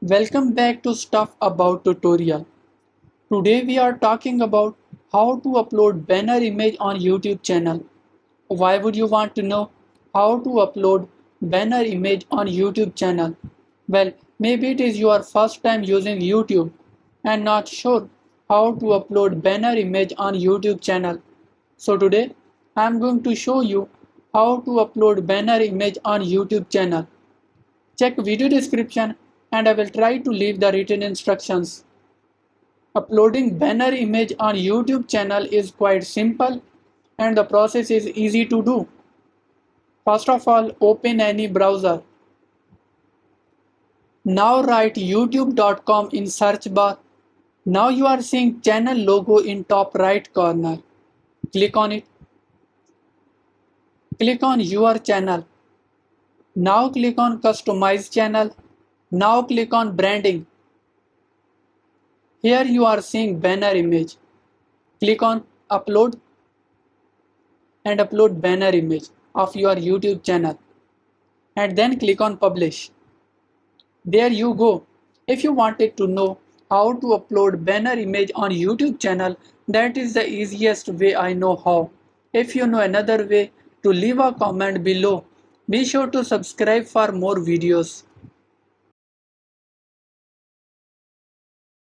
Welcome back to Stuff About Tutorial. Today we are talking about how to upload banner image on YouTube channel. Why would you want to know how to upload banner image on YouTube channel? Well, maybe it is your first time using YouTube and not sure how to upload banner image on YouTube channel. So today I am going to show you how to upload banner image on YouTube channel. Check video description and I will try to leave the written instructions. Uploading banner image on YouTube channel is quite simple and the process is easy to do. First of all, open any browser. Now write youtube.com in search bar. Now you are seeing channel logo in top right corner. Click on it. Click on your channel. Now click on customize channel. Now click on branding. Here you are seeing banner image. Click on upload and upload banner image of your YouTube channel and then click on publish. There you go. If you wanted to know how to upload banner image on YouTube channel, that is the easiest way I know how. If you know another way, to leave a comment below. Be sure to subscribe for more videos.